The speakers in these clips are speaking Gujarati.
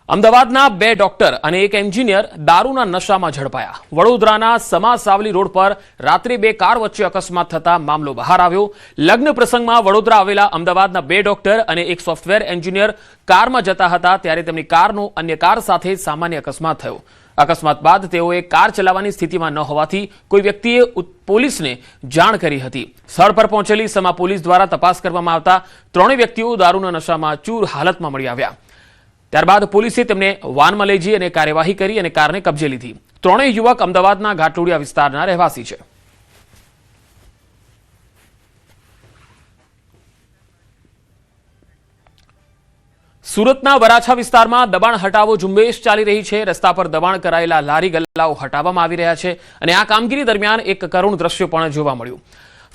અમદાવાદના 2 ડોક્ટર અને એક એન્જિનિયર દારૂના નશામાં ઝડપાયા। વડોદરાના સમા સાવલી રોડ પર રાત્રે 2 કાર વચ્ચે અકસ્માત થતા મામલો બહાર આવ્યો। લગ્ન પ્રસંગમાં વડોદરા આવેલા અમદાવાદના 2 ડોક્ટર અને એક સોફ્ટવેર એન્જિનિયર કારમાં જતા હતા ત્યારે તેમની કારનો અન્ય કાર સાથે સામાન્ય અકસ્માત થયો। અકસ્માત બાદ તેઓએ કાર ચલાવવાની સ્થિતિમાં ન હોવાથી કોઈ વ્યક્તિએ પોલીસને જાણ કરી હતી। સ્થળ પર પહોંચેલી સમા પોલીસ દ્વારા તપાસ કરવામાં આવતા ત્રણેય વ્યક્તિઓ દારૂના નશામાં ચૂર હાલતમાં મળી આવ્યા। ત્યારબાદ પોલીસે તેમને વાનમાં લઈ જઈ અને કાર્યવાહી કરી અને કારને કબજે લીધી। ત્રણેય યુવક અમદાવાદના ઘાટલોડિયા વિસ્તારના રહેવાસી છે। સુરતના વરાછા વિસ્તારમાં દબાણ હટાવો ઝુંબેશ ચાલી રહી છે। રસ્તા પર દબાણ કરાયેલા લારી ગલ્લાઓ હટાવવામાં આવી રહ્યા છે અને આ કામગીરી દરમિયાન એક કરુણ દ્રશ્ય પણ જોવા મળ્યું।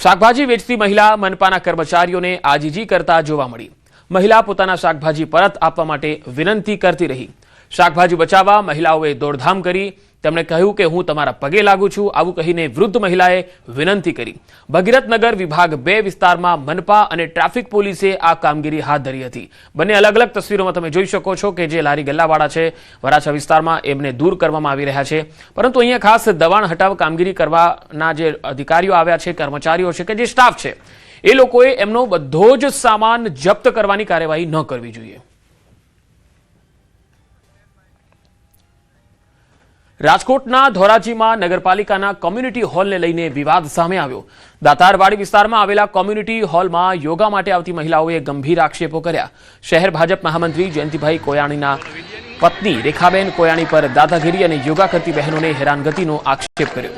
શાકભાજી વેચતી મહિલા મનપાના કર્મચારીઓને આજીજી કરતા જોવા મળી। મહિલા પોતાના શાકભાજી પરત આપવા માટે વિનંતી કરતી રહી। શાકભાજી બચાવવા મહિલાઓએ દોડધામ કરી। તેમણે કહ્યું કે હું તમારા પગે લાગુ છું, આવું કહીને વૃદ્ધ મહિલાએ વિનંતી કરી। ભગીરથનગર વિભાગ 2 વિસ્તારમાં મનપા અને ટ્રાફિક પોલીસે આ કામગીરી હાથ ધરી હતી। બંને અલગ અલગ તસવીરોમાં તમે જોઈ શકો છો કે જે લારી ગલ્લાવાળા છે વરાછા વિસ્તારમાં એમને દૂર કરવામાં આવી રહ્યા છે, પરંતુ અહીંયા ખાસ દબાણ હટાવ કામગીરી કરવાના જે અધિકારીઓ આવ્યા છે, કર્મચારીઓ છે કે જે સ્ટાફ છે, એ લોકોએ એમનો બધો જ સામાન જપ્ત કરવાની કાર્યવાહી ન કરવી જોઈએ। રાજકોટના ધોરાજીમાં નગરપાલિકાના કોમ્યુનિટી હોલને લઈને વિવાદ સામે આવ્યો। દાતારવાડી વિસ્તારમાં આવેલા કોમ્યુનિટી હોલમાં યોગા માટે આવતી મહિલાઓએ ગંભીર આક્ષેપો કર્યા। શહેર ભાજપ મહામંત્રી જયંતિભાઈ કોયાણીના પત્ની રેખાબેન કોયાણી પર દાદાગીરી અને યોગા કરતી બહેનોને હેરાનગતિનો આક્ષેપ કર્યો।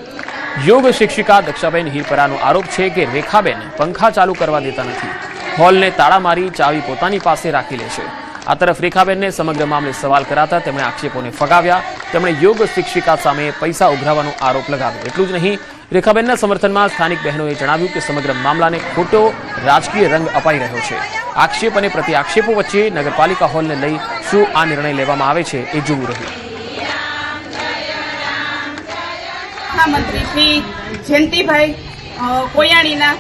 યોગ શિક્ષિકા દક્ષાબેન હિરપરાનો આરોપ છે કે રેખાબેન પંખા ચાલુ કરવા દેતા નથી, હોલને તાળા મારી ચાવી પોતાની પાસે રાખી લે છે। આ તરફ રેખાબેનને સમગ્ર મામલે સવાલ કરાતા તેમણે આક્ષેપોને ફગાવ્યા। તેમણે યોગ શિક્ષિકા સામે પૈસા ઉઘરાવવાનો આરોપ લગાવ્યો। એટલું જ નહીં, રેખાબેનના સમર્થનમાં સ્થાનિક બહેનોએ જણાવ્યું કે સમગ્ર મામલાને ખોટો રાજકીય રંગ અપાઈ રહ્યો છે। આક્ષેપ અને પ્રતિ આક્ષેપો વચ્ચે નગરપાલિકા હોલને લઈ શું આ નિર્ણય લેવામાં આવે છે એ જોવું રહ્યું। મંત્રી શ્રી જયંતિભાઈ કોયાણીના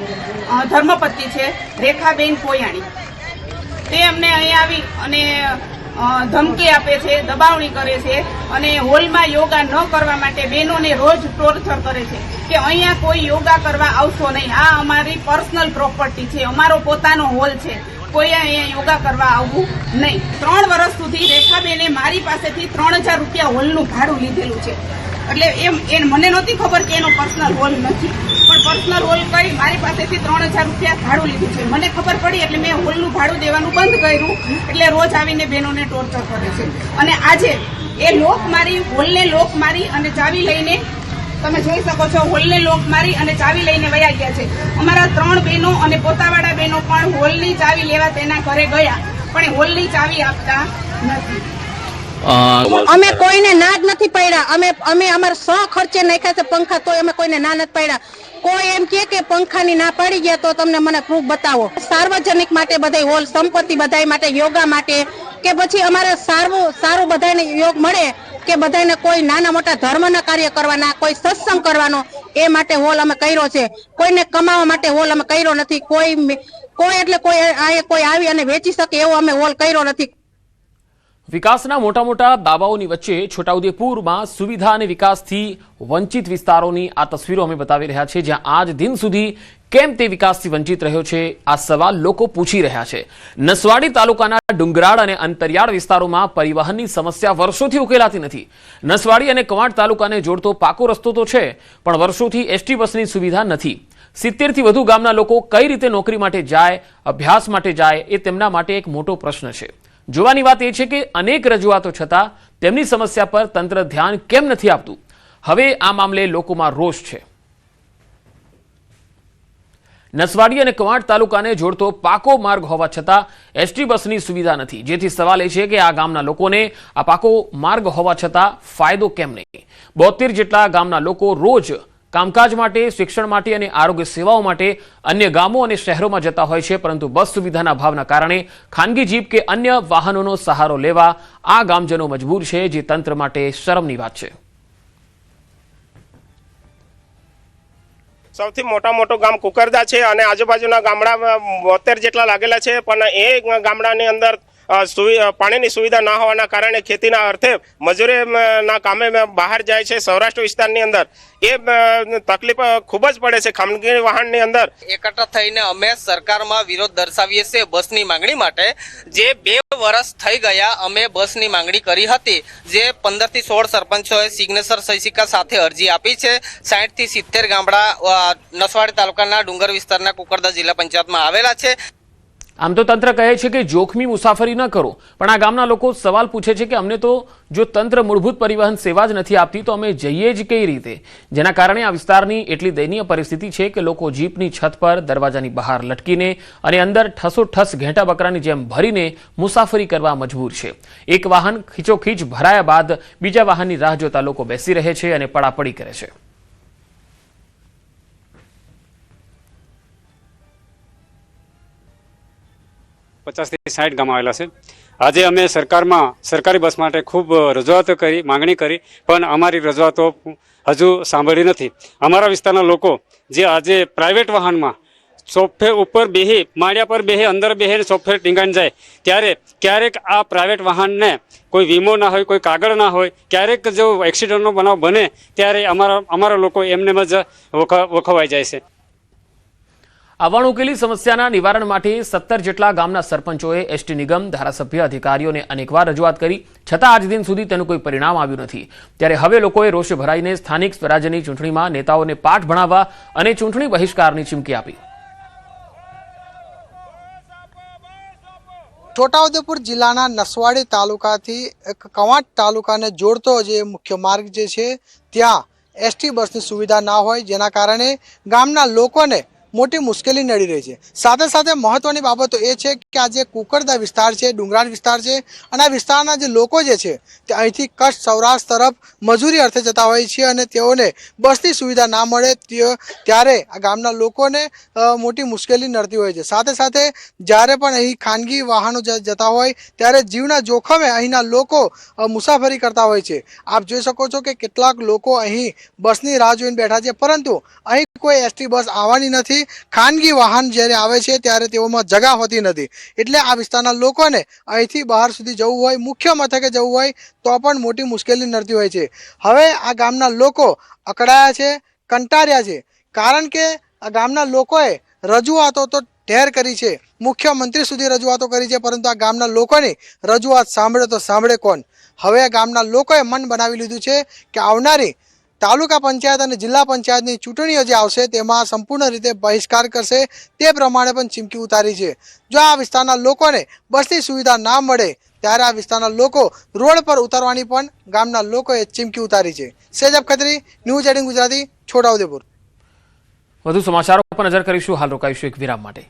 ધર્મપત્ની છે રેખાબેન કોયાણી, તે અમને અહીં આવી અને ધમકી આપે છે, દબાવણી કરે છે અને હોલમાં યોગા ન કરવા માટે બહેનોને રોજ ટોર્ચર કરે છે કે અહીંયા કોઈ યોગા કરવા આવશો નહીં, આ અમારી પર્સનલ પ્રોપર્ટી છે, અમારો પોતાનો હોલ છે, કોઈ અહીંયા યોગા કરવા આવવું નહીં। 3 વર્ષ સુધી રેખાબેને મારી પાસેથી 3000 રૂપિયા હોલનું ભાડું લીધેલું છે। એટલે મને નહોતી ખબર કે એનો પર્સનલ હોલ નથી, પણ પર્સનલ હોલ કરી મારી પાસેથી 3000 રૂપિયા ભાડું લીધું છે। મને ખબર પડી એટલે મેં હોલનું ભાડું દેવાનું બંધ કર્યું। એટલે રોજ આવીને બહેનોને ટોર્ચર કરે છે અને આજે એ લોક મારી, હોલને લોક મારી અને ચાવી લઈને, તમે જોઈ શકો છો, હોલને લોક મારી અને ચાવી લઈને વયા ગયા છે। અમારા 3 બહેનો અને પોતાવાળા બહેનો પણ હોલની ચાવી લેવા તેના ઘરે ગયા, પણ હોલની ચાવી આપતા નથી। અમે કોઈને ના જ નથી પાડ્યા। અમે અમારા સો ખર્ચે નાખ્યા છે પંખા, તો અમે કોઈને ના નથી પાડ્યા। કોઈ એમ કે પંખાની ના પાડી ગયા તો તમને મને પ્રૂફ બતાવો। સાર્વજનિક માટે બધા હોલ, સંપત્તિ બધા માટે, યોગા માટે કે પછી અમારે સારું બધાને યોગ મળે કે બધાને કોઈ નાના મોટા ધર્મના કાર્ય કરવાના, કોઈ સત્સંગ કરવાનો, એ માટે હોલ અમે કર્યો છે। કોઈને કમાવા માટે હોલ અમે કર્યો નથી। કોઈ આવી અને વેચી શકે એવો અમે હોલ કર્યો નથી। વિકાસના મોટા મોટા દાવાઓની વચ્ચે છોટાઉદેપુરમાં સુવિધા અને વિકાસથી વંચિત વિસ્તારોની આ તસવીરો અમે બતાવી રહ્યા છીએ, જ્યાં આજ દિન સુધી કેમ તે વિકાસથી વંચિત રહ્યો છે આ સવાલ લોકો પૂછી રહ્યા છે। નસવાડી તાલુકાના ડુંગરાળ અને અંતરિયાળ વિસ્તારોમાં પરિવહનની સમસ્યા વર્ષોથી ઉકેલાતી નથી। નસવાડી અને કવાંટ તાલુકાને જોડતો પાકો રસ્તો તો છે, પણ વર્ષોથી એસટી બસની સુવિધા નથી। 70 થી વધુ ગામના લોકો કઈ રીતે નોકરી માટે જાય, અભ્યાસ માટે જાય, એ તેમના માટે એક મોટો પ્રશ્ન છે। જોવાની વાત એ છે કે અનેક રજૂઆતો છતાં તેમની સમસ્યા પર તંત્ર ધ્યાન કેમ નથી આપતું। હવે આ મામલે લોકોમાં રોષ છે। નસવાડી અને કવાંટ તાલુકાને જોડતો પાકો માર્ગ હોવા છતાં એસટી બસની સુવિધા નથી, જેથી સવાલ એ છે કે આ ગામના લોકોને આ પાકો માર્ગ હોવા છતાં ફાયદો કેમ નહીં। 72 જેટલા ગામના લોકો રોજ કામકાજ માટે, શિક્ષણ માટે અને આરોગ્ય સેવાઓ માટે અન્ય ગામો અને શહેરોમાં જતા હોય છે, પરંતુ બસ સુવિધાના અભાવના કારણે ખાનગી જીપ કે અન્ય વાહનોનો સહારો લેવા આ ગામજનો મજબૂર છે, જે તંત્ર માટે શરમની વાત છે। સૌથી મોટું ગામ કુકરદા છે અને આજુબાજુના ગામડા 72 જેટલા લાગેલા છે, પણ એ ગામડાની અંદર પાણીની સુવિધા ના હોવાના કારણે ખેતીના અર્થે મજૂરીના કામે બહાર જાય છે સૌરાષ્ટ્ર વિસ્તારની અંદર, એ તકલીફ ખૂબ જ પડે છે ખાનગી વાહનની અંદર. એકઠા થઈને અમે સરકારમાં વિરોધ દર્શાવીએ છીએ બસની માંગણી માટે. જે 2 વર્ષ થઈ ગયા અમે બસની માંગણી કરી હતી, જે 15 થી 16 સરપંચોએ સિગ્નેચર સહી સિક્કા સાથે અરજી આપી છે. 60 થી 70 ગામડા નસવાડી તાલુકાના ડુંગર વિસ્તારના કુકરદા જિલ્લા પંચાયતમાં આવેલા છે. આમ તો તંત્ર કહે છે કે જોખમી મુસાફરી ન કરો, પણ આ ગામના લોકો સવાલ પૂછે છે કે અમને તો જો તંત્ર મૂળભૂત પરિવહન સેવા જ નથી આપતી તો અમે જઈએ જ કઈ રીતે? જેના કારણે આ વિસ્તારની એટલી દયનીય પરિસ્થિતિ છે કે લોકો જીપની છત પર દરવાજાની બહાર લટકીને અને અંદર ઠસોઠસ ઘેટા બકરાની જેમ ભરીને મુસાફરી કરવા મજબૂર છે. એક વાહન ખીચોખીચ ભરાયા બાદ બીજા વાહનની રાહ જોતા લોકો બેસી રહે છે અને પડાપડી કરે છે. પચાસ થી 60 ગામ આવેલા છે. આજે અમે સરકારી બસ માટે ખૂબ રજૂઆતો કરી, માંગણી કરી, પણ અમારી રજૂઆતો હજુ સાંભળી નથી. અમારા વિસ્તારના લોકો જે આજે પ્રાઇવેટ વાહનમાં સોફે ઉપર બેહી, માળિયા પર બેહી, અંદર બેહી સોફે ટીંગાઈને જાય, ત્યારે ક્યારેક આ પ્રાઇવેટ વાહનને કોઈ વીમો ના હોય, કોઈ કાગળ ના હોય, ક્યારેક જો એક્સિડન્ટનો બનાવ બને ત્યારે અમારા લોકો એમને જ વખવાઈ જાય છે. આવા ઉકેલી સમસ્યાના નિવારણ માટે 17 જેટલા ગામના સરપંચોએ એસટી નિગમ, ધારાસભ્ય, અધિકારીઓને અનેકવાર રજૂઆત કરી, છતાં આજ દિન સુધી તેનું કોઈ પરિણામ આવ્યું નથી. ત્યારે હવે લોકોએ રોષે ભરાઈને સ્થાનિક સ્વરાજ્યની ચૂંટણીમાં નેતાઓને પાઠ ભણાવવા અને ચૂંટણી બહિષ્કારની ચીમકી આપી. છોટાઉદેપુર જિલ્લાના નસવાડી તાલુકાથી કવાંટ તાલુકાને જોડતો જે મુખ્ય માર્ગ જે છે ત્યાં એસટી બસની સુવિધા ના હોય, જેના કારણે ગામના લોકોને મોટી મુશ્કેલી નડી રહી છે. સાથે સાથે મહત્વની બાબતો એ છે કે આ જે કુકરદા વિસ્તાર છે, ડુંગરાળ વિસ્તાર છે, અને આ વિસ્તારના જે લોકો જે છે તે અહીંથી કચ્છ સૌરાષ્ટ્ર તરફ મજૂરી અર્થે જતા હોય છે અને તેઓને બસની સુવિધા ના મળે ત્યારે આ ગામના લોકોને મોટી મુશ્કેલી નડતી હોય છે. સાથે સાથે જ્યારે પણ અહીં ખાનગી વાહનો જતા હોય ત્યારે જીવના જોખમે અહીંના લોકો મુસાફરી કરતા હોય છે. આપ જોઈ શકો છો કે કેટલાક લોકો અહીં બસની રાહ જોઈને બેઠા છે, પરંતુ અહીં કોઈ એસટી બસ આવવાની નથી. ખાનગી વાહન જ્યારે આવે છે ત્યારે તેઓમાં જગા હોતી નથી. એટલે આ વિસ્તારના લોકોને અહીંથી બહાર સુધી જવું હોય, મુખ્ય મથકે જવું હોય તો પણ મોટી મુશ્કેલી નડતી હોય છે. હવે આ ગામના લોકો અકળાયા છે, કંટાળ્યા છે, કારણ કે આ ગામના લોકોએ રજૂઆતો તો ઢેર કરી છે, મુખ્યમંત્રી સુધી રજૂઆતો કરી છે, પરંતુ આ ગામના લોકોની રજૂઆત સાંભળે તો સાંભળે કોણ? હવે આ ગામના લોકોએ મન બનાવી લીધું છે કે આવનારી તાલુકા પંચાયત અને જિલ્લા પંચાયતની ચૂંટણીઓ જે આવશે તેમાં સંપૂર્ણ રીતે બહિષ્કાર કરશે, તે પ્રમાણે પણ ચીમકી ઉતારી છે. જો આ વિસ્તારના લોકોને બસની સુવિધા ના મળે ત્યારે આ વિસ્તારના લોકો રોડ પર ઉતરવાની પણ ગામના લોકોએ ચીમકી ઉતારી છે. સેજબ ખત્રી, ન્યૂઝ 18 ગુજરાતી, છોટાઉદેપુર. વધુ સમાચારો પર નજર કરીશું. હાલ રોકાઈશું એક વિરામ માટે.